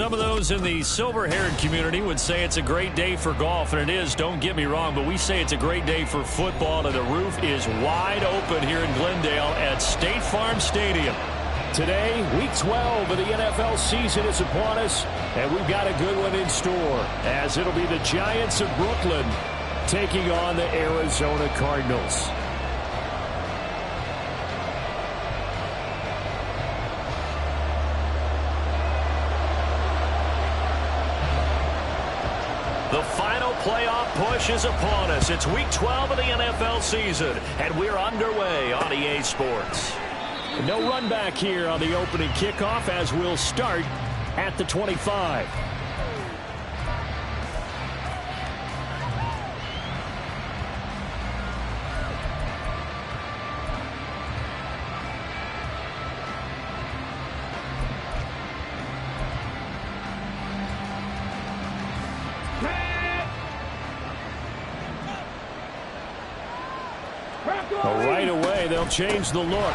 some of those in the silver-haired community would say it's a great day for golf, and it is, don't get me wrong, but we say it's a great day for football, and the roof is wide open here in Glendale at State Farm Stadium. Today, Week 12 of the NFL season is upon us, and we've got a good one in store, as it'll be the Giants of Brooklyn taking on the Arizona Cardinals. The final playoff push is upon us. It's Week 12 of the NFL season, and we're underway on EA Sports. No run back here on the opening kickoff as we'll start at the 25. Right away, they'll change the look.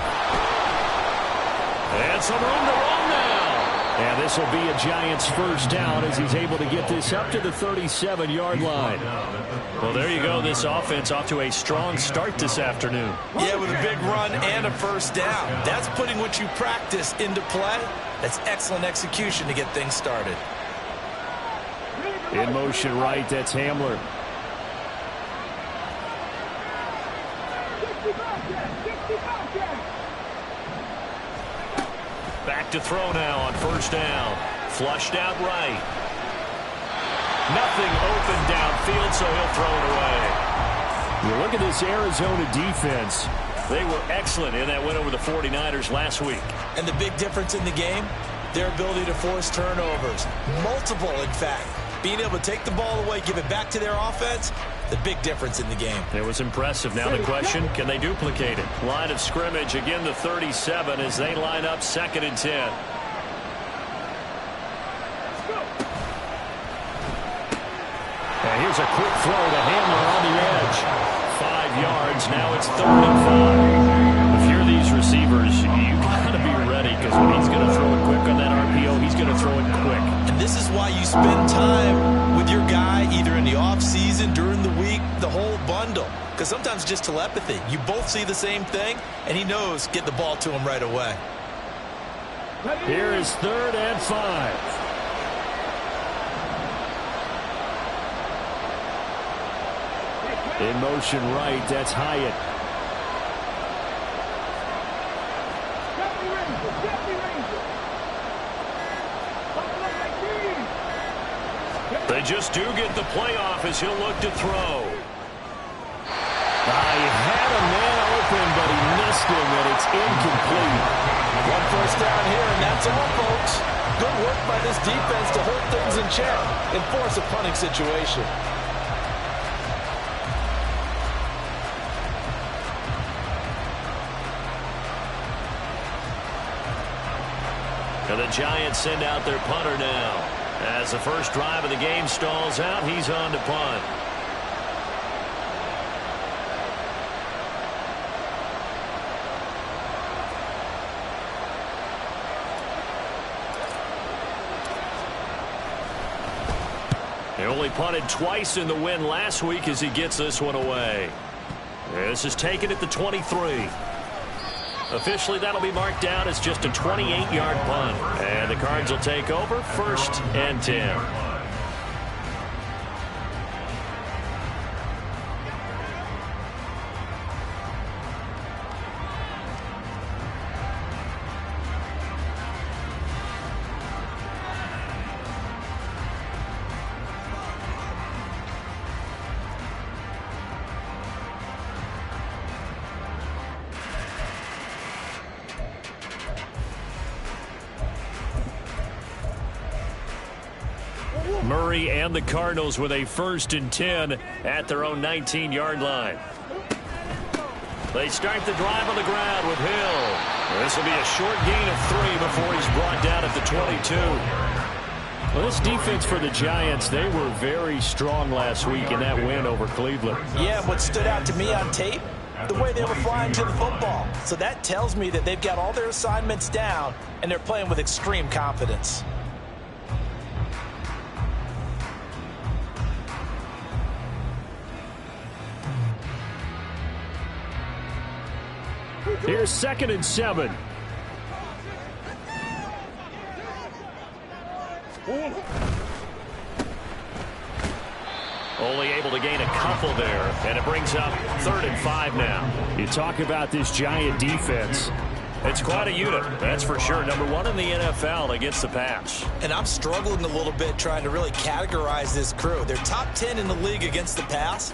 And some room to run now. And this will be a Giants first down as he's able to get this up to the 37-yard line. Well, there you go. This offense off to a strong start this afternoon. Yeah, with a big run and a first down. That's putting what you practice into play. That's excellent execution to get things started. In motion right, that's Hamler. Back to throw now on first down. Flushed out right. Nothing open downfield, so he'll throw it away. You look at this Arizona defense. They were excellent in that win over the 49ers last week. And the big difference in the game, their ability to force turnovers. Multiple, in fact. Being able to take the ball away, give it back to their offense, the big difference in the game. It was impressive. Now the question, can they duplicate it? Line of scrimmage, again the 37 as they line up 2nd and 10. And here's a quick throw to Hamler on the edge. 5 yards, now it's 3rd and 5. If you're these receivers, you got to be ready because when he's going to throw it quick on that RPO, he's going to throw it quick. And this is why you spend time with your guy either in the offseason, during the week, the whole bundle. Because sometimes just telepathy. You both see the same thing, and he knows get the ball to him right away. Here is 3rd and 5. In motion right, that's Hyatt. They just do get the playoff as he'll look to throw. He had a man open, but he missed him, and it's incomplete. One first down here, and that's all, folks. Good work by this defense to hold things in check and force a punting situation. And the Giants send out their punter now. As the first drive of the game stalls out, he's on to punt. He only punted twice in the win last week as he gets this one away. This is taken at the 23. Officially, that'll be marked down as just a 28-yard punt. And the Cards will take over 1st and 10. Murray and the Cardinals with a 1st and 10 at their own 19-yard line. They start the drive on the ground with Hill. This will be a short gain of 3 before he's brought down at the 22. Well, this defense for the Giants, they were very strong last week in that win over Cleveland. Yeah, what stood out to me on tape, the way they were flying to the football. So that tells me that they've got all their assignments down, and they're playing with extreme confidence. Here's 2nd and 7. Only able to gain a couple there, and it brings up 3rd and 5 now. You talk about this Giant defense. It's quite a unit, that's for sure. Number 1 in the NFL against the pass. And I'm struggling a little bit trying to really categorize this crew. They're top 10 in the league against the pass,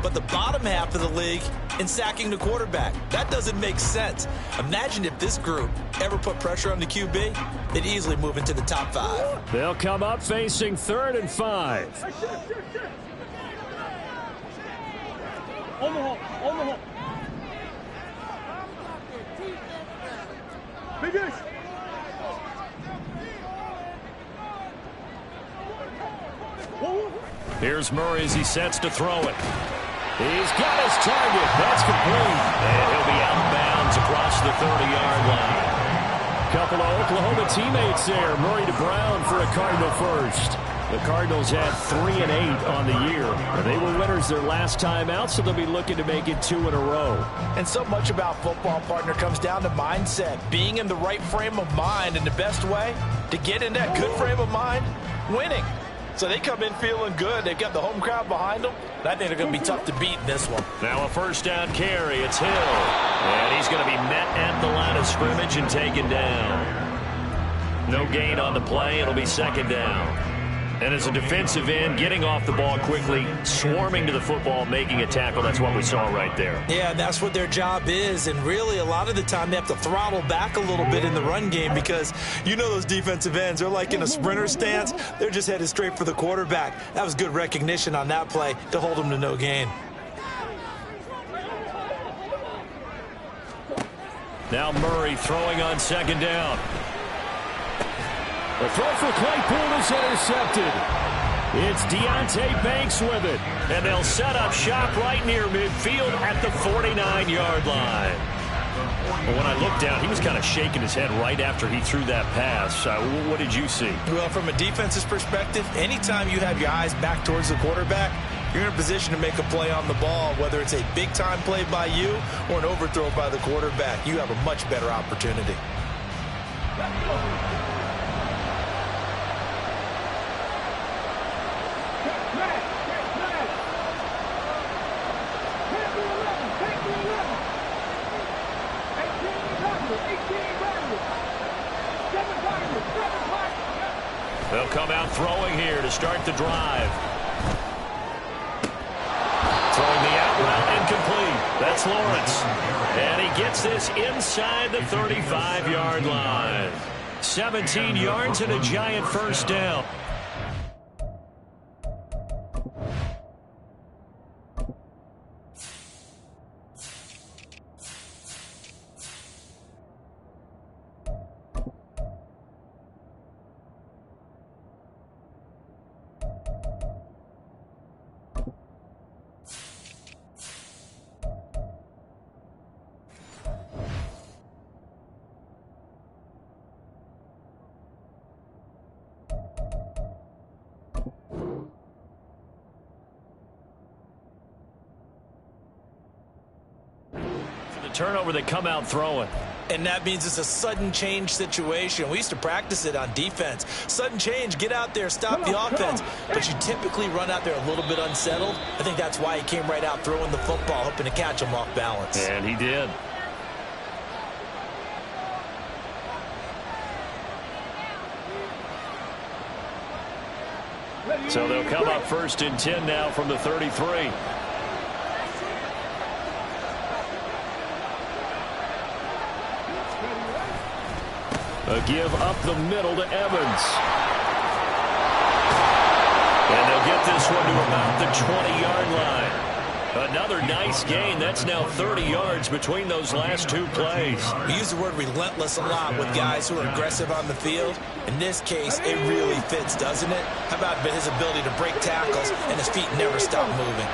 but the bottom half of the league in sacking the quarterback. That doesn't make sense. Imagine if this group ever put pressure on the QB, they'd easily move into the top 5. They'll come up facing 3rd and 5. On the hole, on the hole. Finish. Here's Murray as he sets to throw it. He's got his target. That's complete. And he'll be out of bounds across the 30-yard line. Couple of Oklahoma teammates there. Murray to Brown for a Cardinal first. The Cardinals had 3 and 8 on the year. They were winners their last time out, so they'll be looking to make it 2 in a row. And so much about football, partner, comes down to mindset. Being in the right frame of mind, and the best way to get in that good frame of mind, winning. So they come in feeling good. They've got the home crowd behind them. And I think they're going to be tough to beat in this one. Now a 1st down carry. It's Hill. And he's going to be met at the line of scrimmage and taken down. No gain on the play. It'll be 2nd down. And as a defensive end, getting off the ball quickly, swarming to the football, making a tackle, that's what we saw right there. Yeah, that's what their job is. And really, a lot of the time, they have to throttle back a little bit in the run game because you know those defensive ends, they're like in a sprinter stance. They're just headed straight for the quarterback. That was good recognition on that play to hold them to no gain. Now Murray throwing on 2nd down. The throw for Claypool is intercepted. It's Deontay Banks with it. And they'll set up shop right near midfield at the 49-yard line. Well, when I looked down, he was kind of shaking his head right after he threw that pass. What did you see? Well, from a defense's perspective, anytime you have your eyes back towards the quarterback, you're in a position to make a play on the ball, whether it's a big-time play by you or an overthrow by the quarterback. You have a much better opportunity. They'll come out throwing here to start the drive. Throwing the out route incomplete. That's Lawrence. And he gets this inside the 35-yard line. 17 yards and a Giant 1st down. Turnover, they come out throwing. And that means it's a sudden change situation. We used to practice it on defense. Sudden change, get out there, stop the offense. But you typically run out there a little bit unsettled. I think that's why he came right out throwing the football, hoping to catch him off balance. And he did. So they'll come up 1st and 10 now from the 33. A give up the middle to Evans. And they'll get this one to about the 20-yard line. Another nice gain. That's now 30 yards between those last 2 plays. We use the word relentless a lot with guys who are aggressive on the field. In this case, it really fits, doesn't it? How about his ability to break tackles and his feet never stop moving?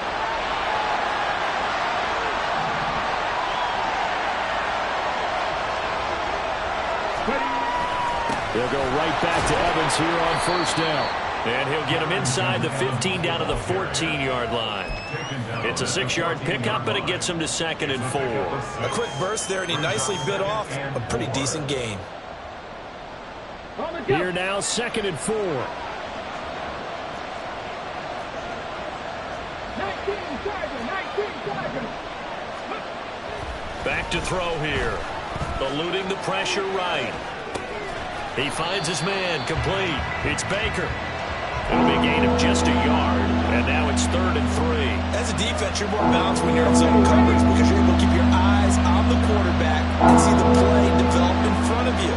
They'll go right back to Evans here on 1st down. And he'll get him inside the 15 down to the 14-yard line. It's a 6-yard pickup, but it gets him to 2nd and 4. A quick burst there, and he nicely bit off a pretty decent gain. Here now, 2nd and 4. 19 Tiger. Back to throw here. Eluding the pressure right. He finds his man, complete. It's Baker. It'll be a gain of just a yard, and now it's 3rd and 3. As a defense, you're more balanced when you're in zone coverage because you're able to keep your eyes on the quarterback and see the play develop in front of you.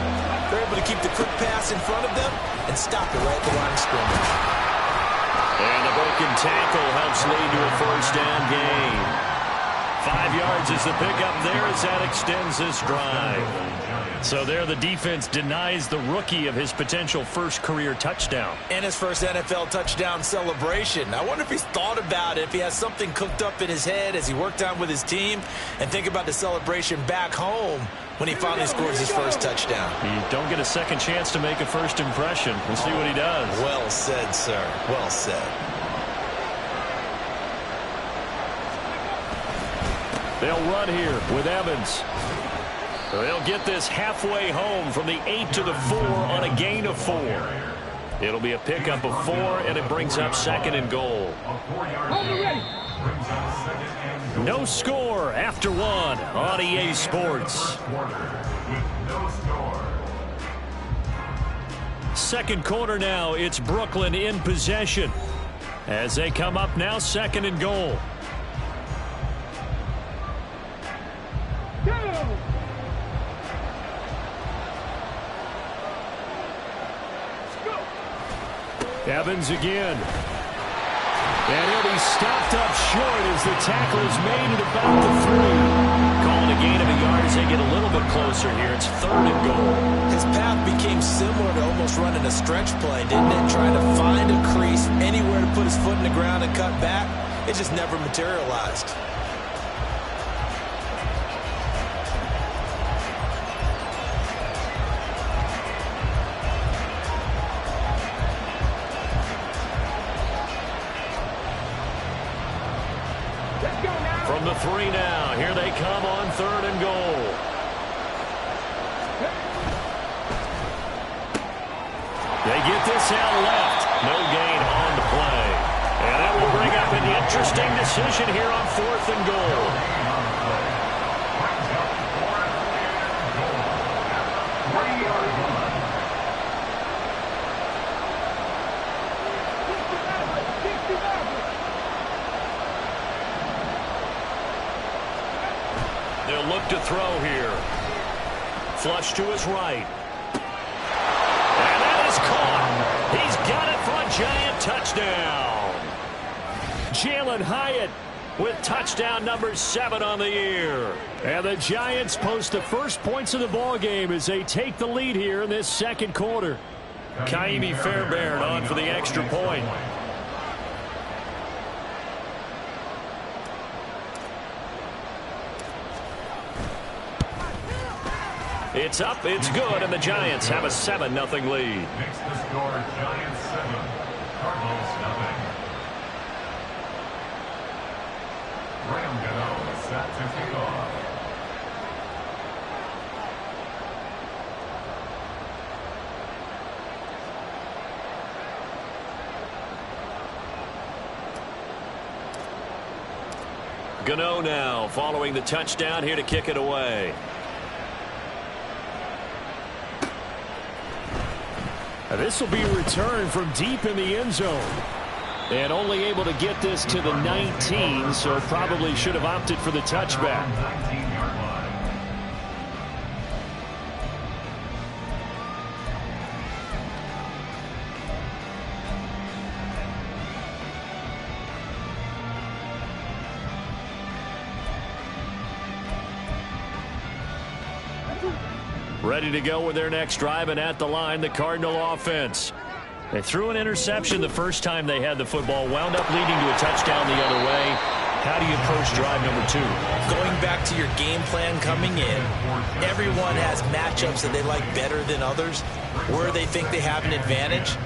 They're able to keep the quick pass in front of them and stop it right at the line of scrimmage. And the broken tackle helps lead to a 1st down gain. 5 yards is the pickup there as that extends this drive. So there the defense denies the rookie of his potential first career touchdown. And his first NFL touchdown celebration. I wonder if he's thought about it, if he has something cooked up in his head as he worked on with his team, and think about the celebration back home when he finally scores his first touchdown. You don't get a second chance to make a first impression. We'll see what he does. Well said, sir. Well said. They'll run here with Evans. They'll get this halfway home from the 8 to the 4 on a gain of 4. It'll be a pickup of 4, and it brings up 2nd and goal. No score after 1 on EA Sports. Second quarter now, it's Brooklyn in possession. As they come up now, 2nd and goal. Evans again. And he'll be stopped up short as the tackle is made at about the 3. Calling a gain of a yard as they get a little bit closer here. It's 3rd and goal. His path became similar to almost running a stretch play, didn't it? Trying to find a crease, anywhere to put his foot in the ground and cut back. It just never materialized. From the 3 now, here they come on 3rd and goal. They get this out left. No gain on the play. And that will bring up an interesting decision here on 4th and goal. They'll look to throw here. Flush to his right. And that is caught. He's got it for a giant touchdown. Jalen Hyatt with touchdown number 7 on the year. And the Giants post the first points of the ball game as they take the lead here in this second quarter. Kaimi Fairbairn on for the extra point. It's up, it's good, and the Giants have a 7-0 lead. Makes the score Giants 7, Cardinals 0. Graham Gano is set to kick off. Gano now following the touchdown here to kick it away. This will be a return from deep in the end zone. And only able to get this to the 19, so probably should have opted for the touchback. 19-yard line. Ready to go with their next drive, and at the line, the Cardinal offense. They threw an interception the first time they had the football, wound up leading to a touchdown the other way. How do you approach drive number 2? Going back to your game plan coming in, everyone has matchups that they like better than others, where they think they have an advantage.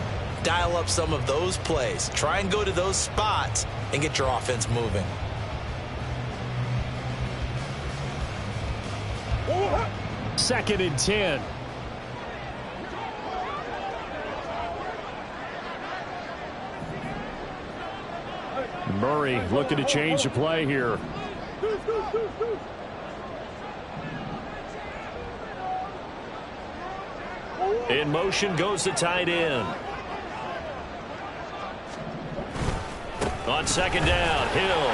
dial up some of those plays. Try and go to those spots and get your offense moving. Second and 10. Murray looking to change the play here. In motion goes the tight end. On second down, Hill.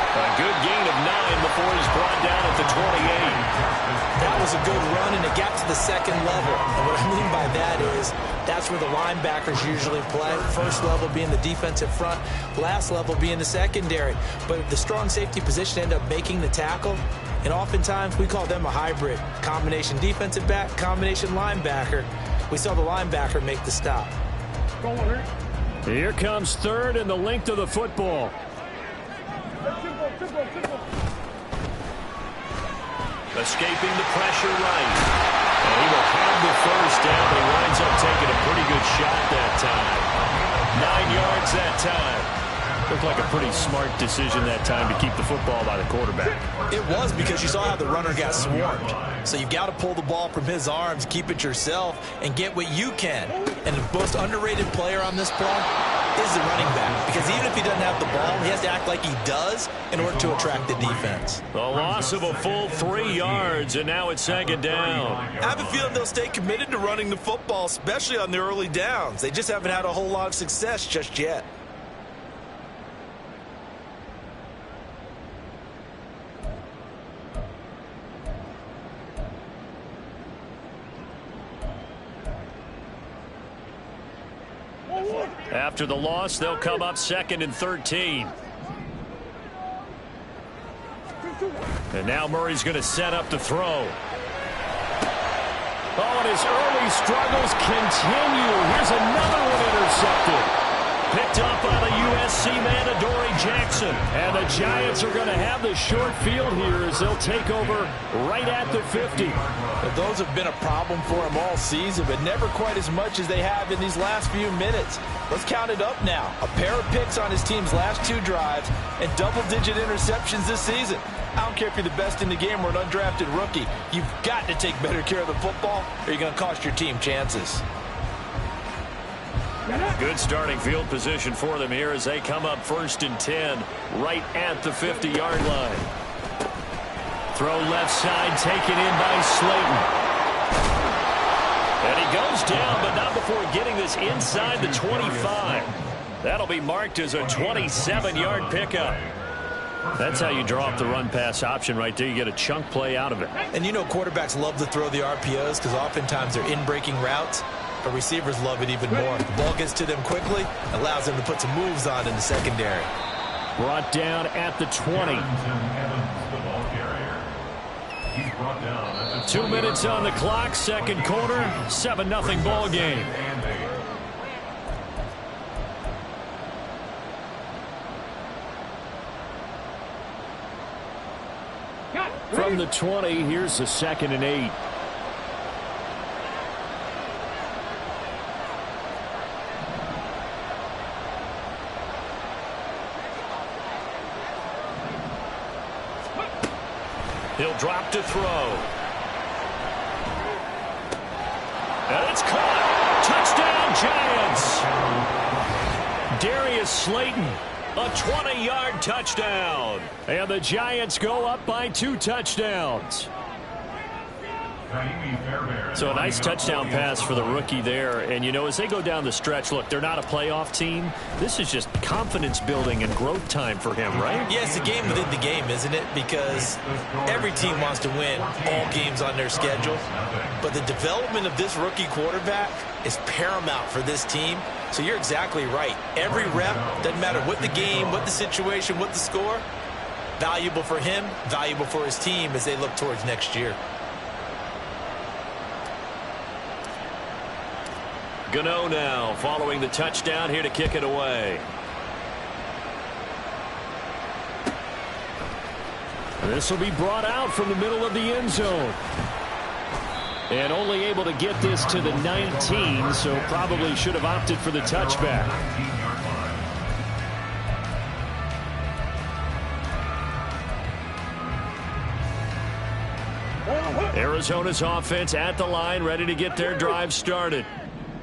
A good gain of 9 before he's brought down at the 28. That was a good run, and it got to the second level. And what I mean by that is that's where the linebackers usually play. First level being the defensive front, last level being the secondary. But the strong safety position ended up making the tackle, and oftentimes we call them a hybrid. Combination defensive back, combination linebacker. We saw the linebacker make the stop. Here comes third and the length of the football. Escaping the pressure right. And he will have the first down. He winds up taking a pretty good shot that time. 9 yards that time. Looked like a pretty smart decision that time to keep the football by the quarterback. It was, because you saw how the runner got swarmed. So you've got to pull the ball from his arms, keep it yourself, and get what you can. And the most underrated player on this play is the running back. Because even if he doesn't have the ball, he has to act like he does in order to attract the defense. A loss of a full 3 yards, and now it's second down. I have a feeling they'll stay committed to running the football, especially on the early downs. They just haven't had a whole lot of success just yet. After the loss, they'll come up second and 13. And now Murray's going to set up to throw. Oh, and his early struggles continue. Here's another one intercepted. Picked up by the USC man, Adoree Jackson. And the Giants are going to have the short field here as they'll take over right at the 50. Those have been a problem for him all season, but never quite as much as they have in these last few minutes. Let's count it up now. A pair of picks on his team's last 2 drives and double-digit interceptions this season. I don't care if you're the best in the game or an undrafted rookie. You've got to take better care of the football or you're going to cost your team chances. Good starting field position for them here as they come up first and 10 right at the 50-yard line. Throw left side taken in by Slayton. And he goes down, but not before getting this inside the 25. That'll be marked as a 27-yard pickup. That's how you draw up the run-pass option right there. You get a chunk play out of it. And you know quarterbacks love to throw the RPOs because oftentimes they're in-breaking routes. But receivers love it even more. The ball gets to them quickly, allows them to put some moves on in the secondary. Brought down at the 20. 2 minutes on the clock, second quarter, 7-0 ball game. From the 20, here's the 2nd and 8. He'll drop to throw. And it's caught. Touchdown, Giants. Darius Slayton, a 20-yard touchdown. And the Giants go up by 2 touchdowns. So a nice touchdown pass for the rookie there. And, you know, as they go down the stretch, look, they're not a playoff team. This is just confidence building and growth time for him, right? Yeah, it's a game within the game, isn't it? Because every team wants to win all games on their schedule. But the development of this rookie quarterback is paramount for this team. So you're exactly right. Every rep, doesn't matter what the game, what the situation, what the score, valuable for him, valuable for his team as they look towards next year. Gano now following the touchdown here to kick it away. This will be brought out from the middle of the end zone. And only able to get this to the 19, so probably should have opted for the touchback. 19-yard line. Arizona's offense at the line, ready to get their drive started.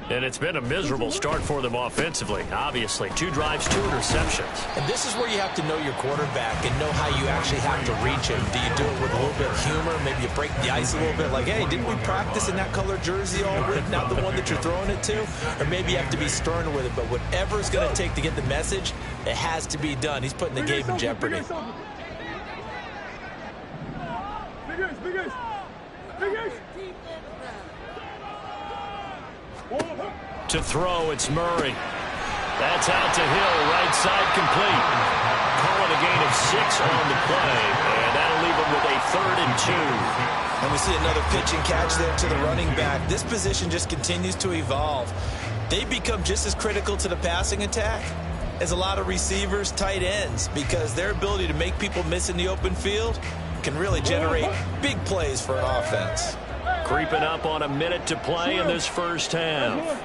And it's been a miserable start for them offensively, obviously. 2 drives, 2 interceptions. And this is where you have to know your quarterback and know how you actually have to reach him. Do you do it with a little bit of humor? Maybe you break the ice a little bit, like, hey, didn't we practice in that color jersey all week, not the one that you're throwing it to? Or maybe you have to be stern with it, but whatever it's going to take to get the message, it has to be done. He's putting the game in jeopardy. To throw, it's Murray. That's out to Hill, right side complete. Calling a gain of 6 on the play, and that'll leave him with a 3rd and 2. And we see another pitch and catch there to the running back. This position just continues to evolve. They become just as critical to the passing attack as a lot of receivers, tight ends, because their ability to make people miss in the open field can really generate big plays for an offense. Creeping up on a minute to play in this first half.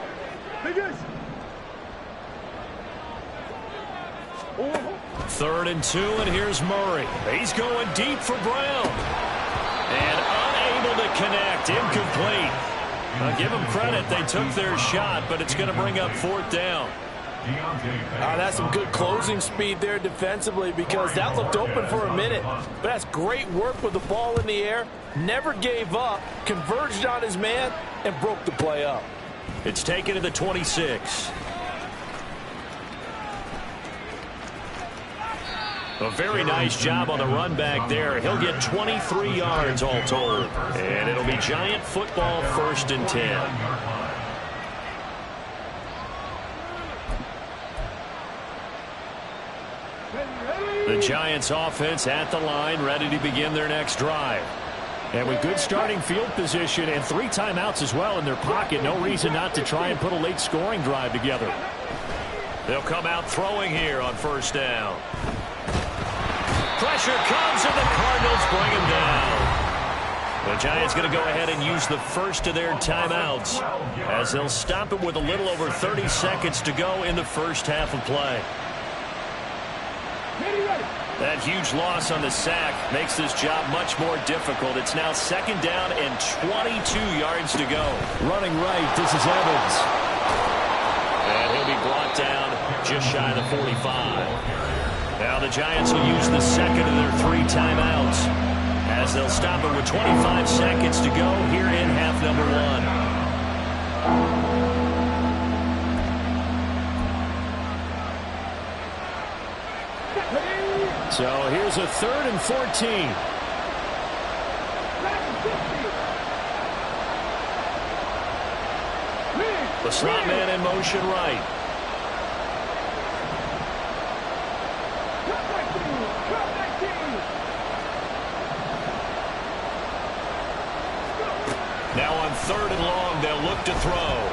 3rd and 2, and here's Murray. He's going deep for Brown. And unable to connect. Incomplete. I'll give them credit. They took their shot, but it's going to bring up 4th down. That's some good closing speed there defensively, because that looked open for a minute. But that's great work with the ball in the air. Never gave up, converged on his man, and broke the play up. It's taken to the 26. A very nice job on the run back there. He'll get 23 yards all told. And it'll be Giant football, 1st and 10. The Giants offense at the line, ready to begin their next drive. And with good starting field position and 3 timeouts as well in their pocket, no reason not to try and put a late scoring drive together. They'll come out throwing here on 1st down. Pressure comes, and the Cardinals bring him down. The Giants going to go ahead and use the first of their timeouts, as they'll stop him with a little over 30 seconds to go in the first half of play. That huge loss on the sack makes this job much more difficult. It's now 2nd down and 22 yards to go. Running right, this is Evans. And he'll be brought down just shy of the 45. Now the Giants will use the 2nd of their 3 timeouts, as they'll stop it with 25 seconds to go here in half number 1. So here's a 3rd and 14. The slot man in motion right. Now on 3rd and long, they'll look to throw.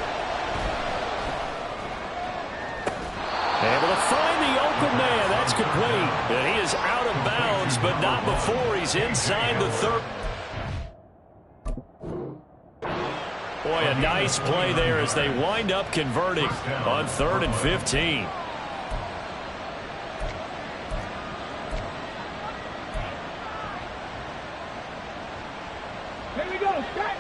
Able to find the open man. That's complete. And he is out of bounds, but not before he's inside the 3rd. Boy, a nice play there as they wind up converting on 3rd and 15. Here we go. Set.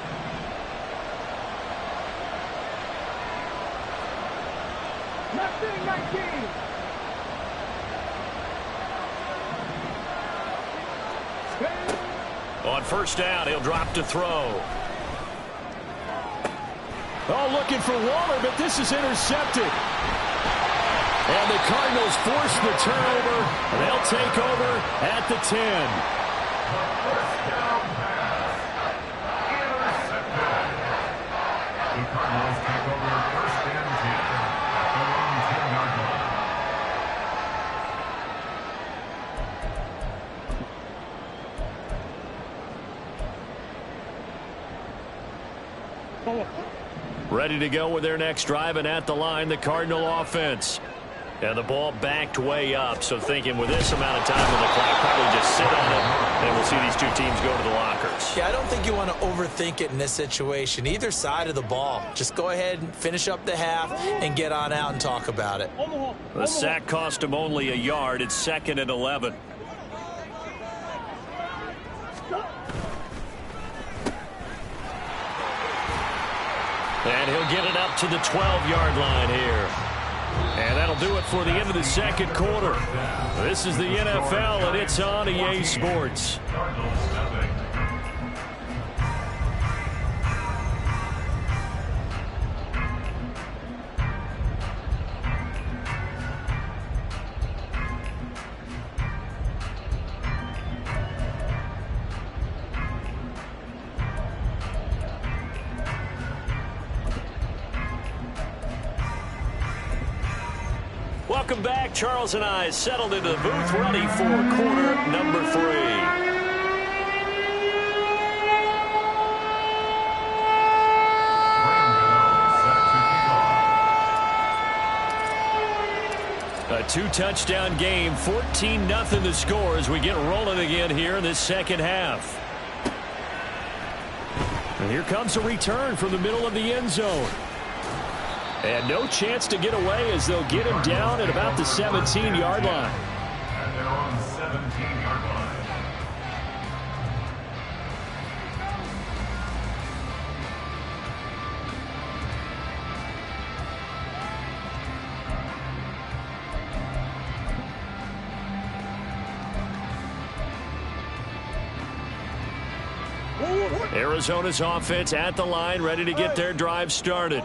Left wing 19. On 1st down, he'll drop to throw. Oh, looking for Waller, but this is intercepted. And the Cardinals force the turnover. They'll take over at the 10. First down pass. Intercepted. The Cardinals take over 1st and 10 at their own 10-yard line. Ready to go with their next drive, and at the line, the Cardinal offense. And the ball backed way up, so thinking with this amount of time on the clock, probably just sit on it, and we'll see these two teams go to the lockers. Yeah, I don't think you want to overthink it in this situation. Either side of the ball. Just go ahead and finish up the half and get on out and talk about it. The sack cost him only a yard. It's 2nd and 11. And he'll get it up to the 12-yard line here. And that'll do it for the end of the second quarter. This is the NFL, and it's on EA Sports. Welcome back. Charles and I settled into the booth, ready for quarter number 3. A 2-touchdown game, 14-0 the score as we get rolling again here in this second half. And here comes a return from the middle of the end zone. And no chance to get away as they'll get him down at about the 17-yard line. And they're on the 17-yard line. Arizona's offense at the line, ready to get their drive started.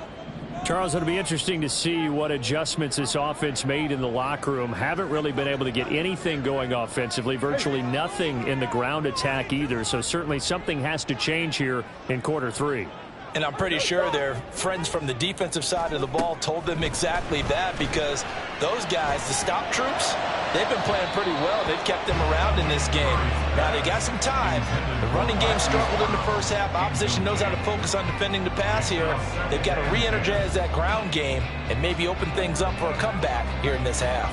Charles, it'll be interesting to see what adjustments this offense made in the locker room. Haven't really been able to get anything going offensively, virtually nothing in the ground attack either. So certainly something has to change here in quarter 3. And I'm pretty sure their friends from the defensive side of the ball told them exactly that, because those guys, the stop troops, they've been playing pretty well. They've kept them around in this game. Now they got some time. The running game struggled in the first half. Opposition knows how to focus on defending the pass here. They've got to re-energize that ground game and maybe open things up for a comeback here in this half.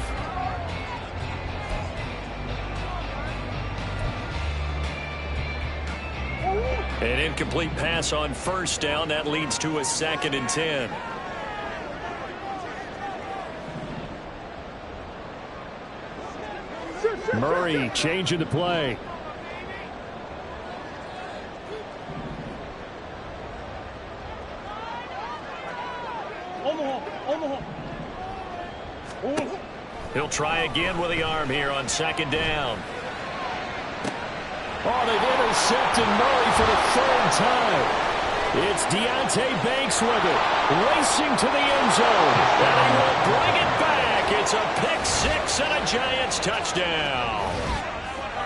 An incomplete pass on first down. That leads to a 2nd and 10. Murray changing the play. He'll try again with the arm here on 2nd down. Oh, they've intercepted Murray for the 3rd time. It's Deontay Banks with it, racing to the end zone. And he will bring it back. It's a pick 6 and a Giants touchdown.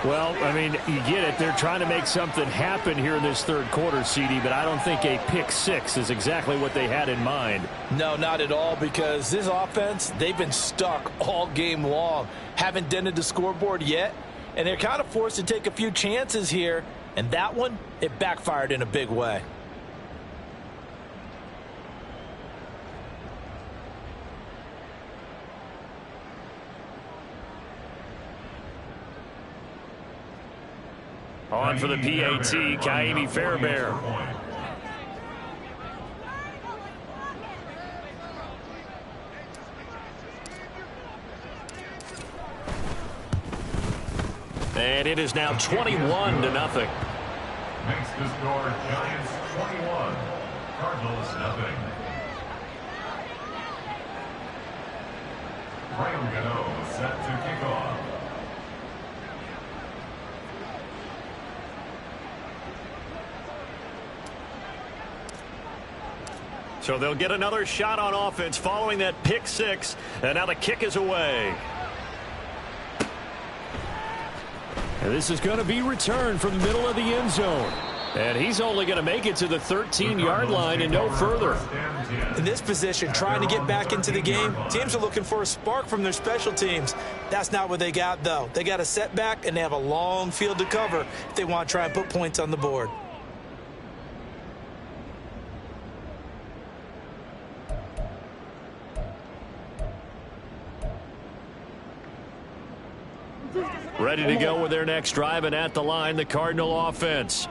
Well, I mean, you get it. They're trying to make something happen here in this 3rd quarter, CD, but I don't think a pick 6 is exactly what they had in mind. No, not at all, because this offense, they've been stuck all game long. Haven't dented the scoreboard yet. And they're kind of forced to take a few chances here. And that one, it backfired in a big way. On for the PAT, Kaimi Fairbairn. And it is now 21-0. Makes the score Giants 21, Cardinals nothing. Graham Gano set to kick off. So they'll get another shot on offense following that pick 6. And now the kick is away. And this is going to be returned from the middle of the end zone. And he's only going to make it to the 13-yard line and no further. In this position, trying to get back into the game, teams are looking for a spark from their special teams. That's not what they got, though. They got a setback, and they have a long field to cover if they want to try and put points on the board. Ready to go with their next drive, and at the line, the Cardinal offense.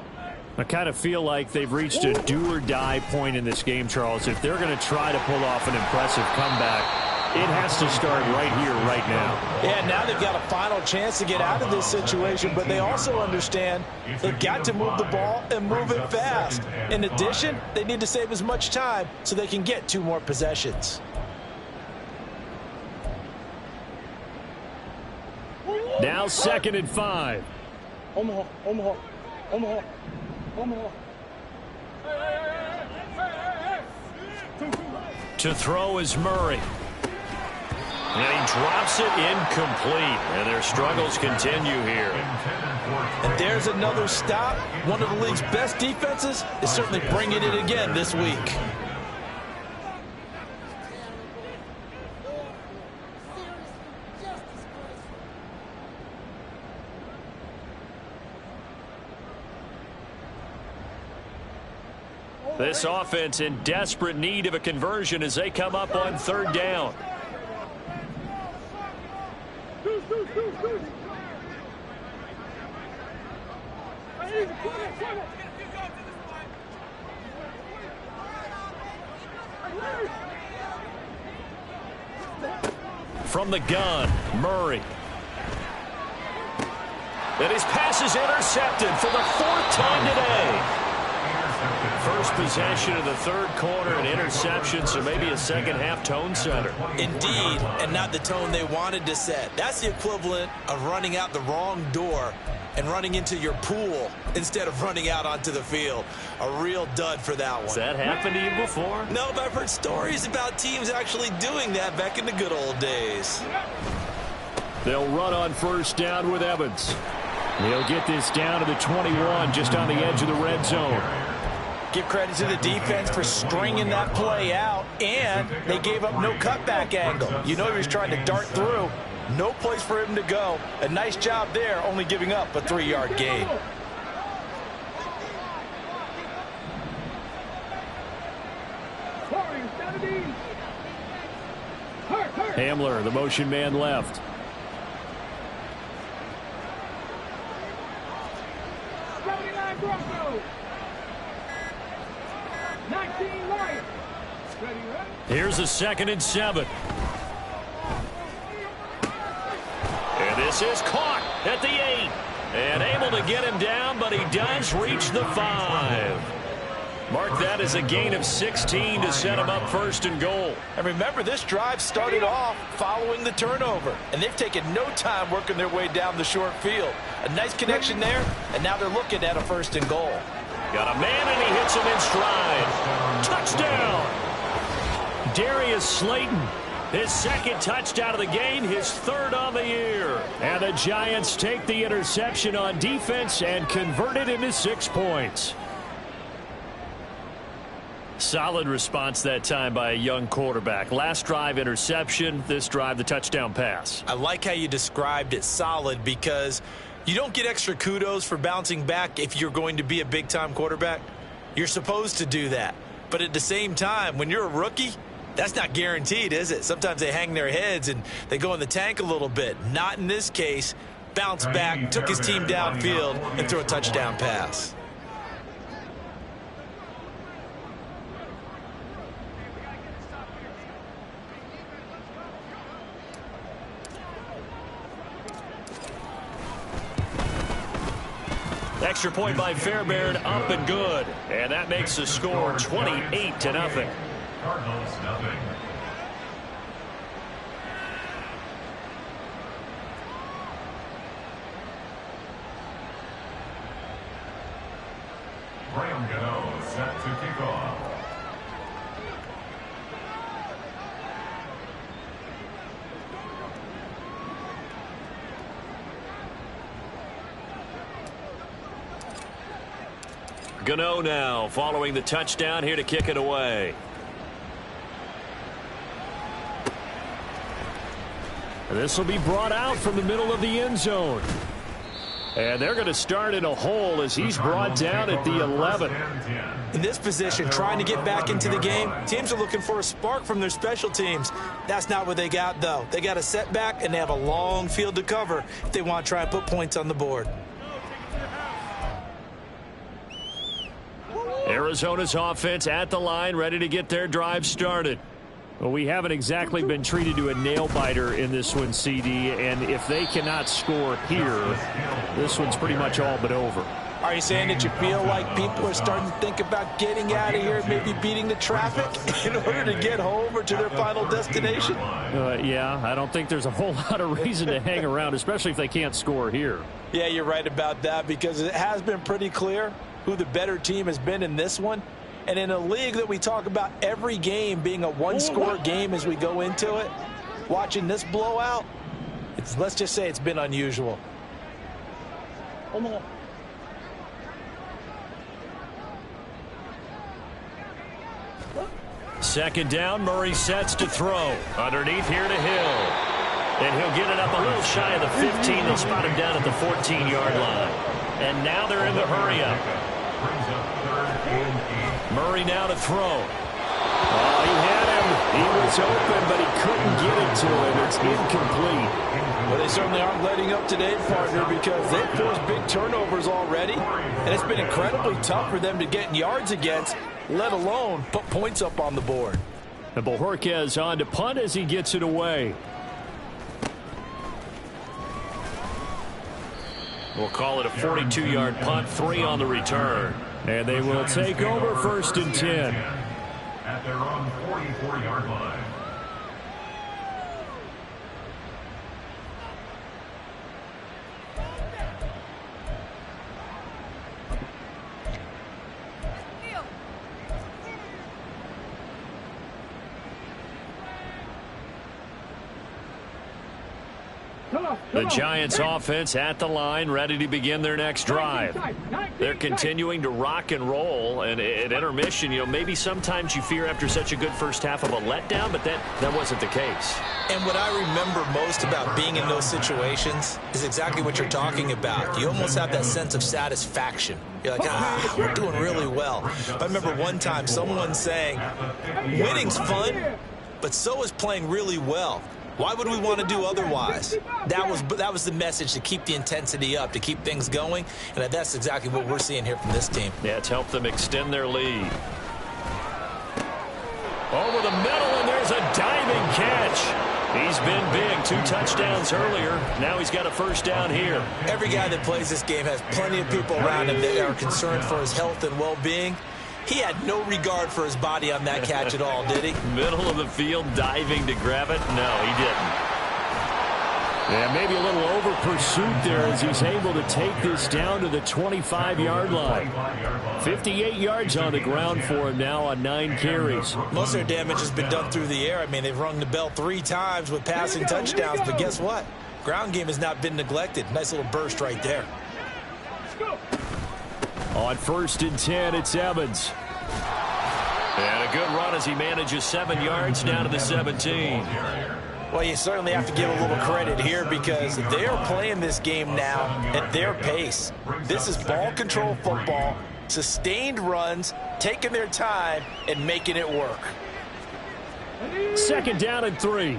I kind of feel like they've reached a do-or-die point in this game, Charles. If they're going to try to pull off an impressive comeback, it has to start right here, right now. Yeah, now they've got a final chance to get out of this situation, but they also understand they've got to move the ball and move it fast. In addition, they need to save as much time so they can get 2 more possessions. Now 2nd and 5. To throw is Murray. And he drops it incomplete. And their struggles continue here. And there's another stop. One of the league's best defenses is certainly bringing it again this week. This offense in desperate need of a conversion as they come up on 3rd down. From the gun, Murray. And his pass is intercepted for the 4th time today. First possession of the 3rd quarter, an interception, so maybe a second-half tone setter. Indeed, and not the tone they wanted to set. That's the equivalent of running out the wrong door and running into your pool instead of running out onto the field. A real dud for that one. Has that happened to you before? No, but I've heard stories about teams actually doing that back in the good old days. They'll run on 1st down with Evans. He'll get this down to the 21, just on the edge of the red zone. Give credit to the defense for stringing that play out, and they gave up no cutback angle. You know he was trying to dart through. No place for him to go. A nice job there, only giving up a 3-yard gain. Hamler, the motion man left. Here's a 2nd and 7. And this is caught at the 8. And able to get him down, but he does reach the 5. Mark that as a gain of 16 to set him up 1st and goal. And remember, this drive started off following the turnover, and they've taken no time working their way down the short field. A nice connection there, and now they're looking at a 1st and goal. Got a man, and he hits him in stride. Touchdown! Darius Slayton, his 2nd touchdown of the game, his 3rd on the year. And the Giants take the interception on defense and convert it into 6 points. Solid response that time by a young quarterback. Last drive, interception. This drive, the touchdown pass. I like how you described it, solid, because you don't get extra kudos for bouncing back if you're going to be a big-time quarterback. You're supposed to do that. But at the same time, when you're a rookie, that's not guaranteed, is it? Sometimes they hang their heads and they go in the tank a little bit. Not in this case. Bounced back, took his team downfield, and threw a touchdown pass. Extra point by Fairbairn, up and good. And that makes the score 28-0. Cardinals, nothing. Graham Gano set to kick off. Gano now following the touchdown here to kick it away. This will be brought out from the middle of the end zone. And they're going to start in a hole as he's brought down at the 11. In this position, trying to get back into the game, teams are looking for a spark from their special teams. That's not what they got, though. They got a setback, and they have a long field to cover if they want to try and put points on the board. Arizona's offense at the line, ready to get their drive started. Well, we haven't exactly been treated to a nail-biter in this one, CD, and if they cannot score here, this one's pretty much all but over. Are you saying that you feel like people are starting to think about getting out of here, maybe beating the traffic in order to get home or to their final destination? Yeah, I don't think there's a whole lot of reason to hang around, especially if they can't score here. Yeah, you're right about that, because it has been pretty clear who the better team has been in this one. And in a league that we talk about every game being a one-score game as we go into it, watching this blowout, let's just say it's been unusual. Second down, Murray sets to throw. Underneath here to Hill. And he'll get it up a little shy of the 15. They'll spot him down at the 14-yard line. And now they're in the hurry-up. Murray now to throw. Oh, he had him. He was open, but he couldn't get it to him. It's incomplete. Well, they certainly aren't letting up today, partner, because they've forced big turnovers already. And it's been incredibly tough for them to get yards against, let alone put points up on the board. And Bojorquez on to punt as he gets it away. We'll call it a 42-yard punt, 3 on the return. And they will take over 1st and 10. At their own 44-yard line. The Giants offense at the line, ready to begin their next drive. They're continuing to rock and roll, and at intermission, maybe sometimes you fear after such a good first half of a letdown, but that wasn't the case. And what I remember most about being in those situations is exactly what you're talking about. You almost have that sense of satisfaction. You're like, we're doing really well. I remember one time someone saying, winning's fun, but so is playing really well. Why would we want to do otherwise? That was the message, to keep the intensity up, to keep things going, and that's exactly what we're seeing here from this team. Yeah, it's helped them extend their lead. Over the middle, and there's a diving catch. He's been big, 2 touchdowns earlier. Now he's got a first down here. Every guy that plays this game has plenty of people around him that are concerned for his health and well-being. He had no regard for his body on that catch at all, did he? Middle of the field, diving to grab it? No, he didn't. Yeah, maybe a little over pursuit there as he's able to take this down to the 25-yard line. 58 yards on the ground for him now on 9 carries. Most of their damage has been done through the air. I mean, they've rung the bell 3 times with passing touchdowns, but guess what? Ground game has not been neglected. Nice little burst right there. On 1st and 10, it's Evans. And a good run as he manages 7 yards down to the 17. Well, you certainly have to give a little credit here, because they are playing this game now at their pace. This is ball control football, sustained runs, taking their time, and making it work. 2nd down and 3.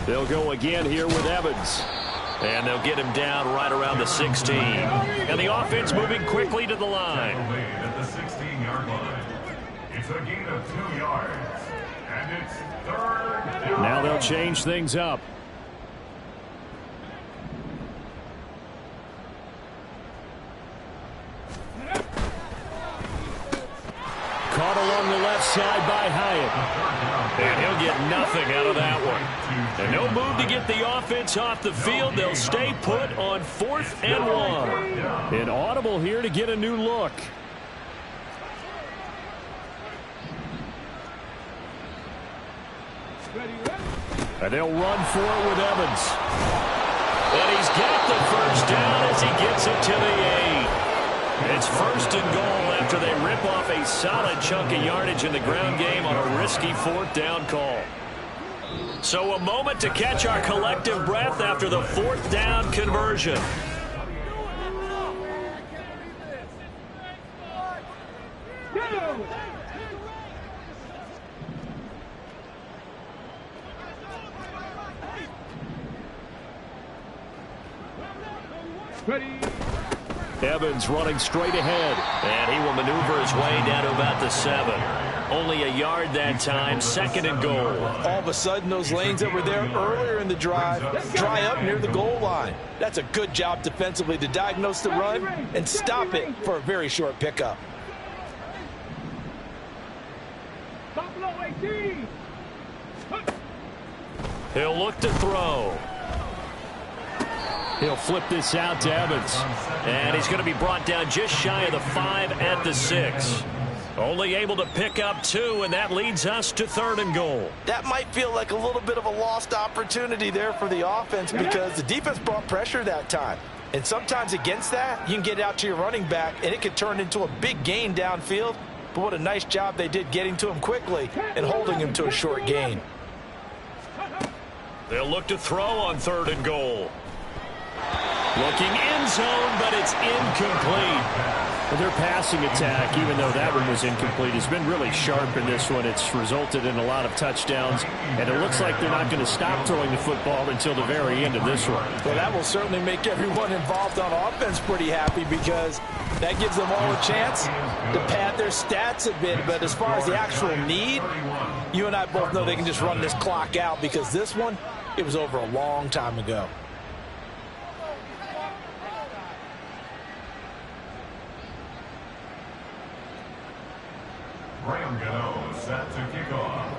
They'll go again here with Evans. And they'll get him down right around the 16. And the offense moving quickly to the line. At the 16-yard line. It's a gain of 2 yards. And it's 3rd down. Now they'll change things up. Caught along the left side by Hyatt. And he'll get nothing out of that one. And no move to get the offense off the field. They'll stay put on 4th and 1. An audible here to get a new look. And they'll run for it with Evans. And he's got the first down as he gets it to the 8. It's 1st and goal after they rip off a solid chunk of yardage in the ground game on a risky 4th down call. So a moment to catch our collective breath after the 4th down conversion. Ready. Evans running straight ahead. And he will maneuver his way down to about the 7. Only a yard that time, 2nd and goal. All of a sudden, those lanes that were there earlier in the drive dry up near the goal line. That's a good job defensively to diagnose the run and stop it for a very short pickup. Buffalo 18. He'll look to throw. He'll flip this out to Evans. And he's going to be brought down just shy of the 5 at the 6. Only able to pick up 2, and that leads us to 3rd and goal. That might feel like a little bit of a lost opportunity there for the offense because the defense brought pressure that time. And sometimes against that, you can get out to your running back, and it could turn into a big gain downfield. But what a nice job they did getting to him quickly and holding him to a short gain. They'll look to throw on 3rd and goal. Looking end zone, but it's incomplete. Well, their passing attack, even though that one was incomplete, has been really sharp in this one. It's resulted in a lot of touchdowns, and it looks like they're not going to stop throwing the football until the very end of this one. Well, that will certainly make everyone involved on offense pretty happy because that gives them all a chance to pad their stats a bit. But as far as the actual need, you and I both know they can just run this clock out because this one, it was over a long time ago. Graham Gano set to kick off.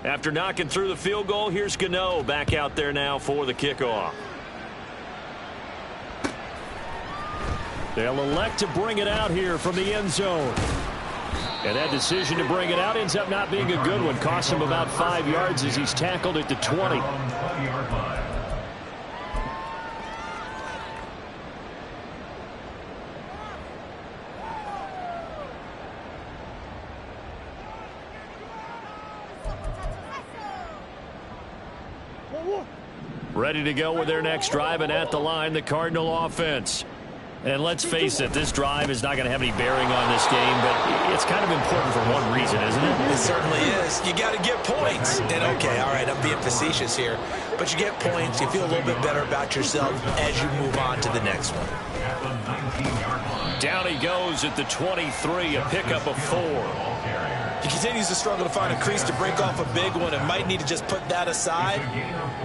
After knocking through the field goal, here's Gano back out there now for the kickoff. They'll elect to bring it out here from the end zone. And that decision to bring it out ends up not being a good one. Costs him about 5 yards as he's tackled at the 20. Ready to go with their next drive, and at the line, the Cardinal offense. And let's face it, this drive is not going to have any bearing on this game, but it's kind of important for one reason, isn't it? It certainly is. You got to get points. And, okay, all right, I'm being facetious here. But you get points, you feel a little bit better about yourself as you move on to the next one. Down he goes at the 23, a pickup of 4. He continues to struggle to find a crease to break off a big one and might need to just put that aside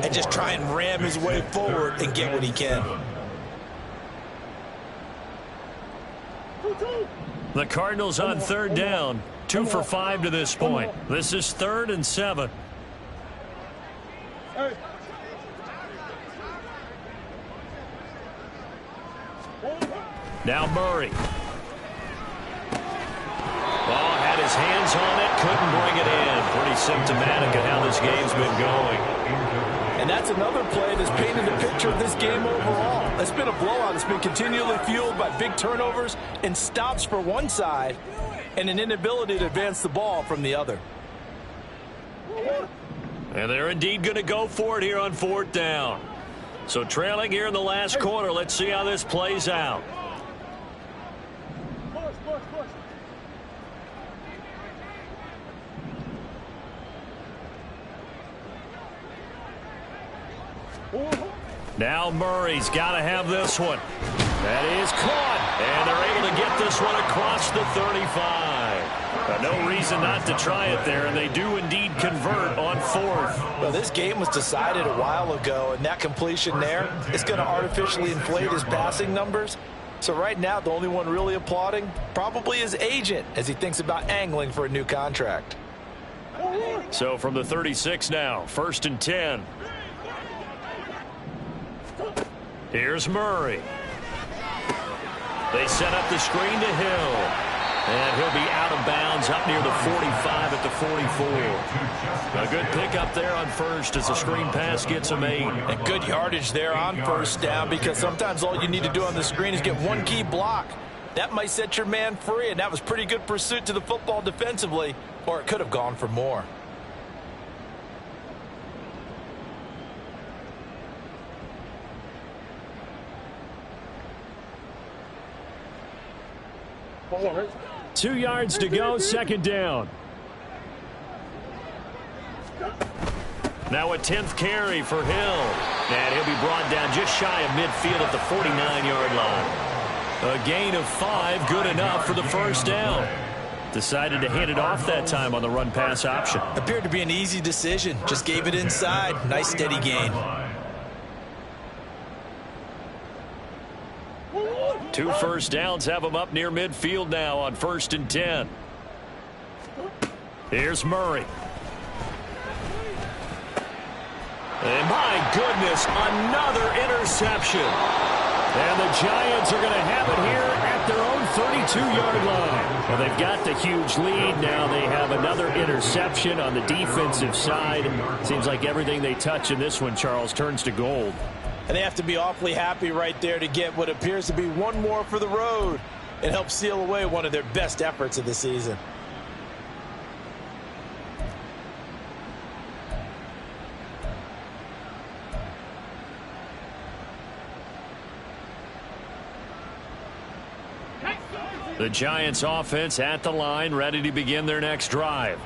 and just try and ram his way forward and get what he can. The Cardinals on 3rd down, 2 for 5 to this point. This is 3rd and 7. Now Murray. Ball had his hands on it, couldn't bring it in. Pretty symptomatic of how this game's been going. And that's another play that's painted the picture of this game overall. It's been a blowout. It's been continually fueled by big turnovers and stops for one side and an inability to advance the ball from the other. And they're indeed going to go for it here on 4th down. So trailing here in the last quarter, let's see how this plays out. Now Murray's got to have this one. That is caught. And they're able to get this one across the 35. No reason not to try it there, and they do indeed convert on 4th. Well, this game was decided a while ago, and that completion there is going to artificially inflate his passing numbers. So right now, the only one really applauding probably his agent as he thinks about angling for a new contract. So from the 36 now, 1st and 10. Here's Murray. They set up the screen to Hill. And he'll be out of bounds up near the 45 at the 44. A good pickup there on first as the screen pass gets him 8. And good yardage there on first down, because sometimes all you need to do on the screen is get one key block. That might set your man free, and that was pretty good pursuit to the football defensively, or it could have gone for more. Forward. 2 yards to go, second down. Now a 10th carry for Hill. And he'll be brought down just shy of midfield at the 49-yard line. A gain of 5, good enough for the first down. Decided to hand it off that time on the run-pass option. Appeared to be an easy decision. Just gave it inside. Nice steady gain. 2 first downs have him up near midfield now on 1st and 10. Here's Murray. And my goodness, another interception. And the Giants are going to have it here at their own 32-yard line. Well, they've got the huge lead. Now they have another interception on the defensive side. Seems like everything they touch in this one, Charles, turns to gold. And they have to be awfully happy right there to get what appears to be one more for the road. It helps seal away one of their best efforts of the season. The Giants offense at the line, ready to begin their next drive.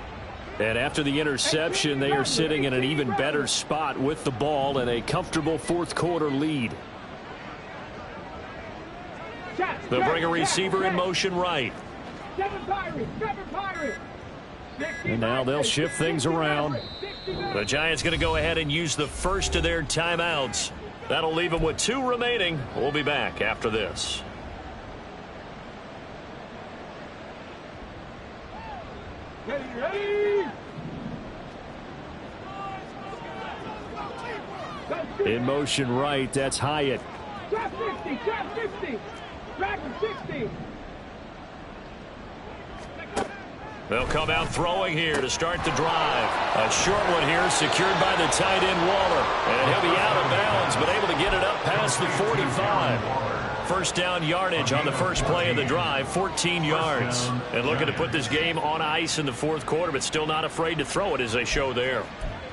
And after the interception, they are sitting in an even better spot with the ball and a comfortable fourth quarter lead. They'll bring a receiver in motion right. And now they'll shift things around. The Giants going to go ahead and use the first of their timeouts. That'll leave them with 2 remaining. We'll be back after this. In motion right, that's Hyatt. Trap 50, trap 50. Drag him 60. They'll come out throwing here to start the drive. A short one here secured by the tight end Waller. And he'll be out of bounds, but able to get it up past the 45. First down yardage on the first play of the drive, 14 yards. And looking to put this game on ice in the fourth quarter, but still not afraid to throw it as they show there.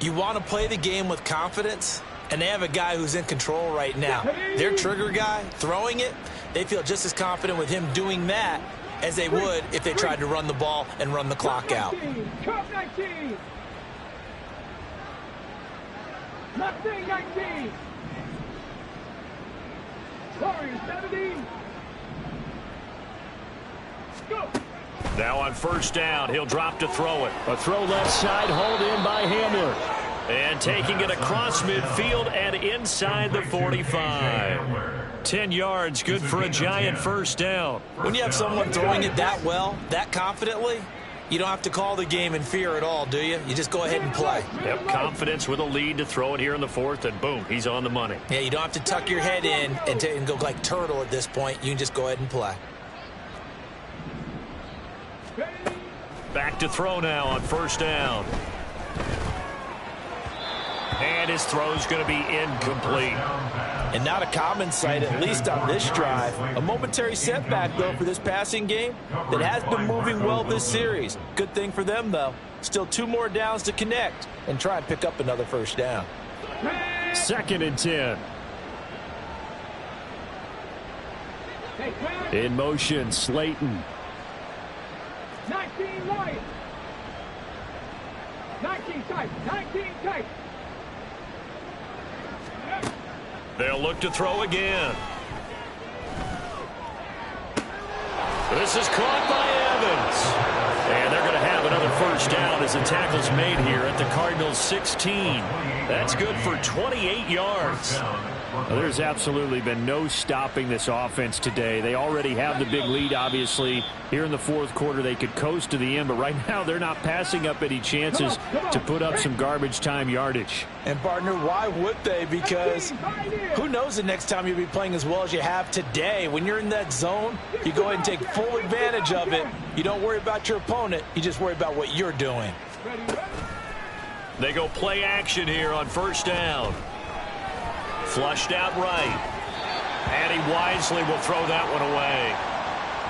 You want to play the game with confidence, and they have a guy who's in control right now. Their trigger guy, throwing it, they feel just as confident with him doing that as they would if they tried to run the ball and run the clock out. 19. 19. Warriors 17. Go. Now on first down, he'll drop to throw it. A throw left side, hauled in by Hamler. And taking it across midfield and inside the 45. 10 yards, good for a Giant first down. When you have someone throwing it that well, that confidently, you don't have to call the game in fear at all, do you? You just go ahead and play. Yep, confidence with a lead to throw it here in the fourth, and boom, he's on the money. Yeah, you don't have to tuck your head in and go like turtle at this point. You can just go ahead and play. Back to throw now on first down. And his throw's going to be incomplete. And not a common sight, at least on this drive. A momentary setback, though, for this passing game that has been moving well this series. Good thing for them, though. Still 2 more downs to connect and try and pick up another first down. 2nd and 10. In motion, Slayton. 19 right. 19 tight. 19 tight. They'll look to throw again. This is caught by Evans. And they're going to have another first down as the tackle's made here at the Cardinals' 16. That's good for 28 yards. Well, there's absolutely been no stopping this offense today. They already have the big lead, obviously. Here in the fourth quarter, they could coast to the end, but right now they're not passing up any chances to put up some garbage time yardage. And, partner, why would they? Because who knows the next time you'll be playing as well as you have today. When you're in that zone, you go ahead and take full advantage of it. You don't worry about your opponent. You just worry about what you're doing. They go play action here on first down. Flushed out right. And he wisely will throw that one away.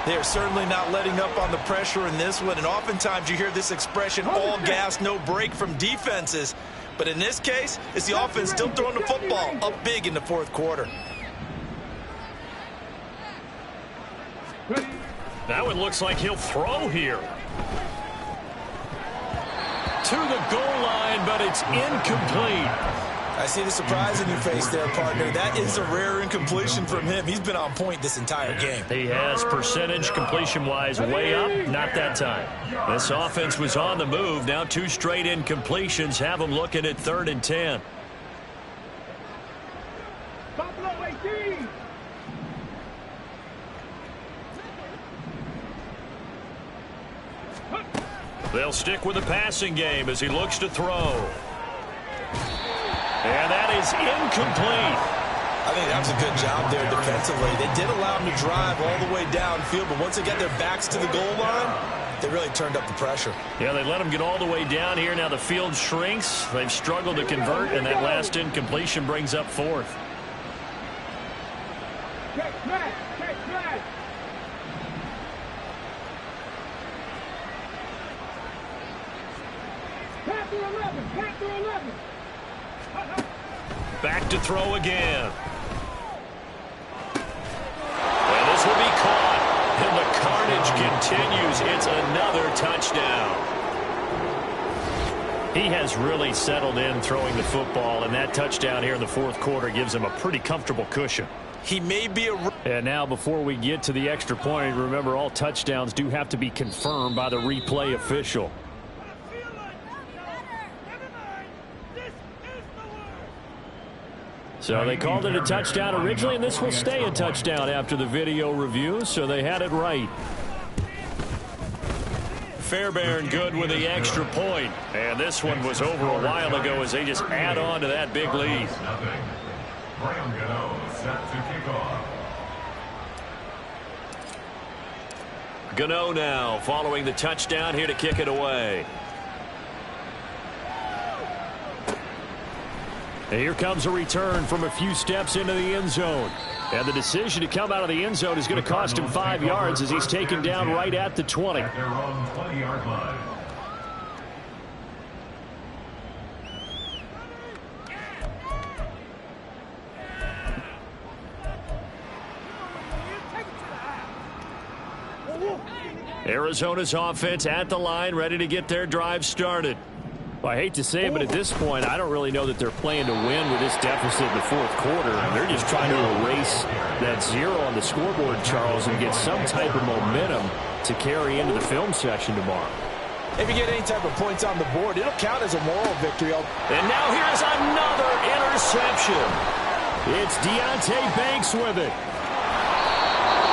They are certainly not letting up on the pressure in this one, and oftentimes you hear this expression, all gas, no break from defenses. But in this case, it's the offense still throwing the football up big in the fourth quarter. That one looks like he'll throw here. To the goal line, but it's incomplete. I see the surprise in your face there, partner. That is a rare incompletion from him. He's been on point this entire game. He has percentage completion-wise way up. Not that time. This offense was on the move. Now 2 straight incompletions have them looking at 3rd and 10. Buffalo 18. They'll stick with the passing game as he looks to throw. And that is incomplete. I think that was a good job there defensively. They did allow him to drive all the way downfield, but once they got their backs to the goal line, they really turned up the pressure. Yeah, they let him get all the way down here. Now the field shrinks. They've struggled to convert, and that last incompletion brings up 4th. Check flag. Check flag. Pass to 11. Pass to 11. Back to throw again. And this will be caught. And the carnage continues. It's another touchdown. He has really settled in throwing the football, and that touchdown here in the fourth quarter gives him a pretty comfortable cushion. He may be a... And now before we get to the extra point, remember all touchdowns do have to be confirmed by the replay official. So they called it a touchdown originally, and this will stay a touchdown after the video review, so they had it right. Fairbairn good with the extra point. And this one was over a while ago as they just add on to that big lead. Graham Gano set to kick off. Gano now following the touchdown here to kick it away. And here comes a return from a few steps into the end zone. And the decision to come out of the end zone is going to cost him 5 yards as he's taken down right at the 20. At their own 20-yard line. Arizona's offense at the line, ready to get their drive started. Well, I hate to say it, but at this point, I don't really know that they're playing to win with this deficit in the fourth quarter. They're just trying to erase that 0 on the scoreboard, Charles, and get some type of momentum to carry into the film session tomorrow. If you get any type of points on the board, it'll count as a moral victory. And now here's another interception. It's Deontay Banks with it.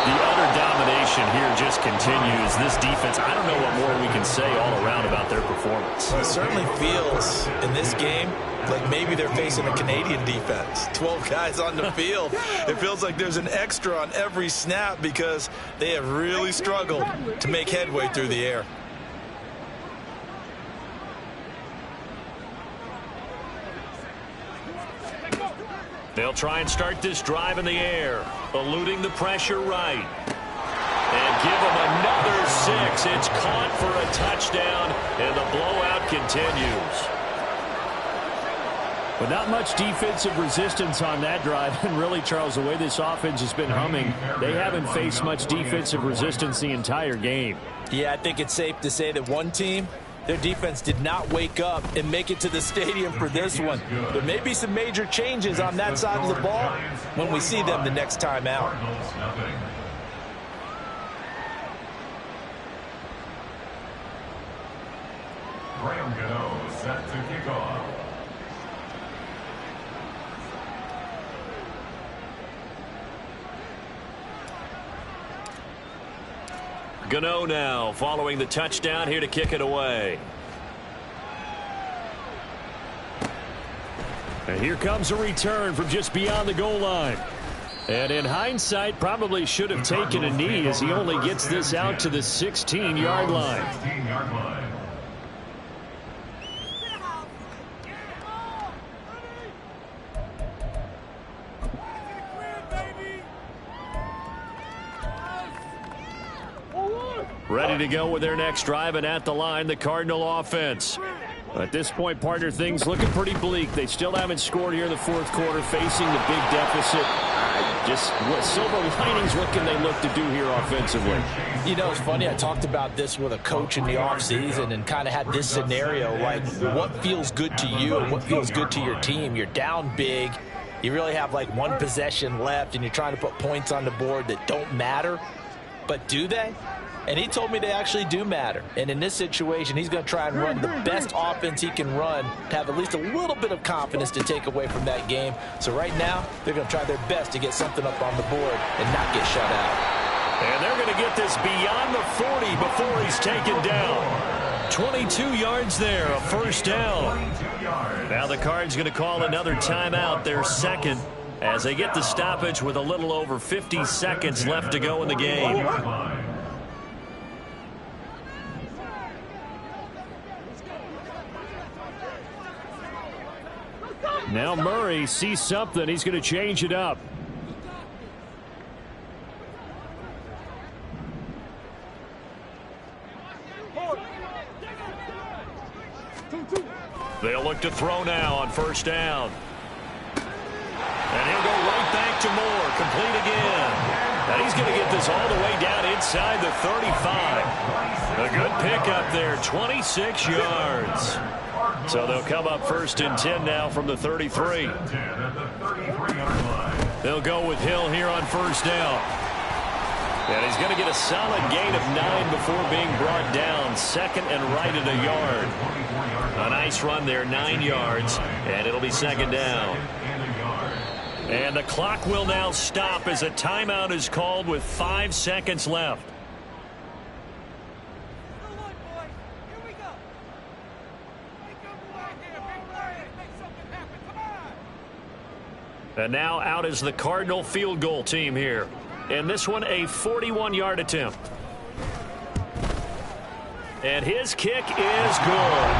The utter domination here just continues. This defense, I don't know what more we can say all around about their performance. Well, it certainly feels in this game like maybe they're facing a Canadian defense. 12 guys on the field. It feels like there's an extra on every snap because they have really struggled to make headway through the air. They'll try and start this drive in the air, eluding the pressure right. And give them another 6. It's caught for a touchdown, and the blowout continues. But not much defensive resistance on that drive. And really, Charles, the way this offense has been humming, they haven't faced much defensive resistance the entire game. Yeah, I think it's safe to say that one team, their defense did not wake up and make it to the stadium for this one. There may be some major changes on that side of the ball when we see them the next time out. Graham Gano set to kick off. Gano now following the touchdown here to kick it away. And here comes a return from just beyond the goal line. And in hindsight, probably should have taken a knee as he only gets this out to the 16-yard line. 16-yard line. Ready to go with their next drive, and at the line, the Cardinal offense. At this point, partner, things looking pretty bleak. They still haven't scored here in the fourth quarter, facing the big deficit. Just what silver linings, what can they look to do here offensively? You know, it's funny. I talked about this with a coach in the offseason and kind of had this scenario, like what feels good to you and what feels good to your team. You're down big. You really have like one possession left, and you're trying to put points on the board that don't matter. But do they? And he told me they actually do matter. And in this situation, he's going to try and run the best offense he can run to have at least a little bit of confidence to take away from that game. So right now, they're going to try their best to get something up on the board and not get shut out. And they're going to get this beyond the 40 before he's taken down. 22 yards there, a first down. Now the Cards going to call another timeout, their second, as they get the stoppage with a little over 50 seconds left to go in the game. Now Murray sees something. He's going to change it up. They'll look to throw now on first down. And he'll go right back to Moore. Complete again. And he's going to get this all the way down inside the 35. A good pickup there, 26 yards. So they'll come up first and 10 now from the 33. They'll go with Hill here on first down. And he's going to get a solid gain of 9 before being brought down. Second and right at a yard. A nice run there, 9 yards, and it'll be second down. And the clock will now stop as a timeout is called with 5 seconds left. And now out is the Cardinal field goal team here. And this one a 41-yard attempt. And his kick is good.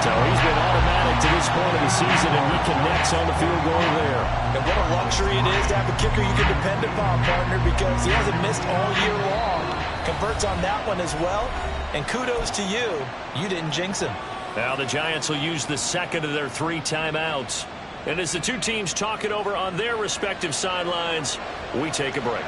So he's been automatic to this point of the season, and he connects on the field goal there. And what a luxury it is to have a kicker you can depend upon, partner, because he hasn't missed all year long. Converts on that one as well. And kudos to you. You didn't jinx him. Now the Giants will use the second of their 3 timeouts. And as the two teams talk it over on their respective sidelines, we take a break.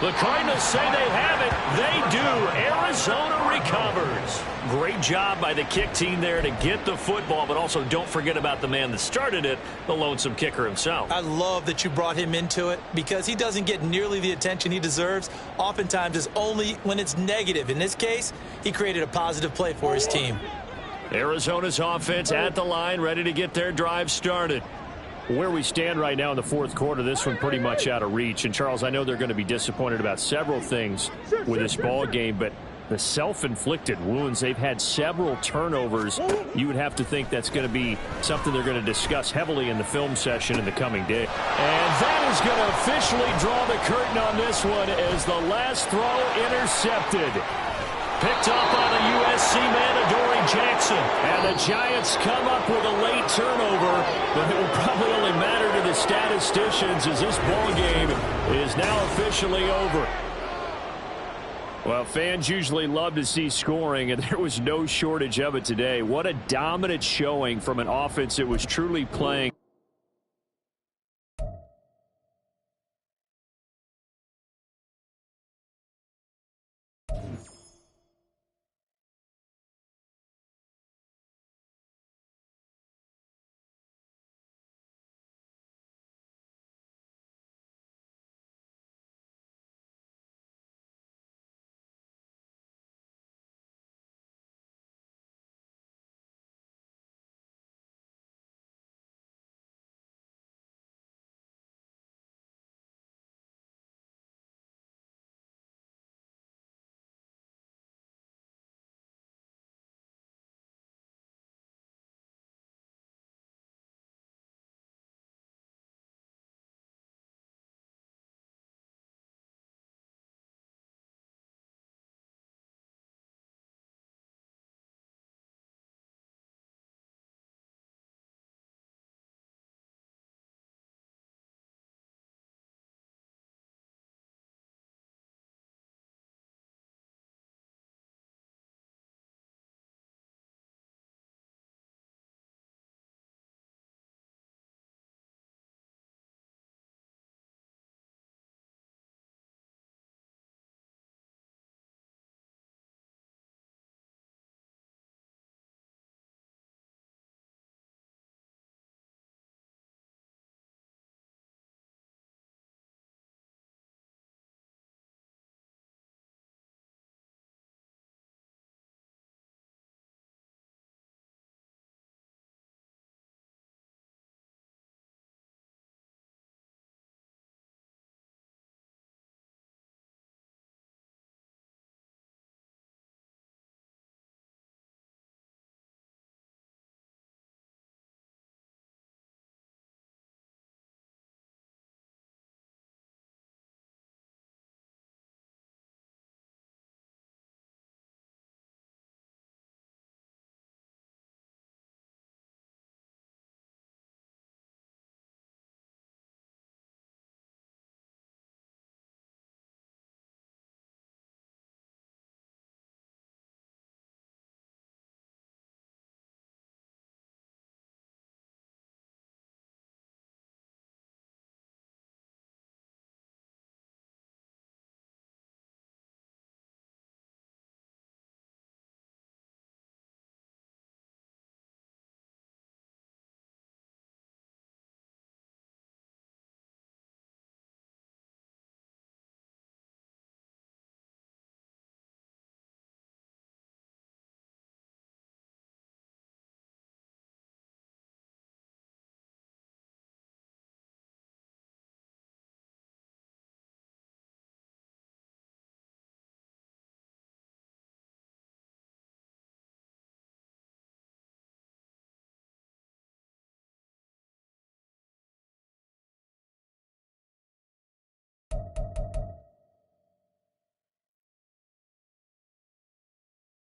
The Cardinals say they have it. They do. Arizona recovers. Great job by the kick team there to get the football, but also don't forget about the man that started it, the lonesome kicker himself. I love that you brought him into it because he doesn't get nearly the attention he deserves. Oftentimes it's only when it's negative. In this case, he created a positive play for his team. Arizona's offense at the line, ready to get their drive started. Where we stand right now in the fourth quarter, this one pretty much out of reach. And, Charles, I know they're going to be disappointed about several things with this ball game, but the self-inflicted wounds, they've had several turnovers. You would have to think that's going to be something they're going to discuss heavily in the film session in the coming day. And that is going to officially draw the curtain on this one as the last throw intercepted. Picked up on a USC man, Adoree Jackson. And the Giants come up with a late turnover, but it will probably only matter to the statisticians as this ball game is now officially over. Well, fans usually love to see scoring, and there was no shortage of it today. What a dominant showing from an offense that was truly playing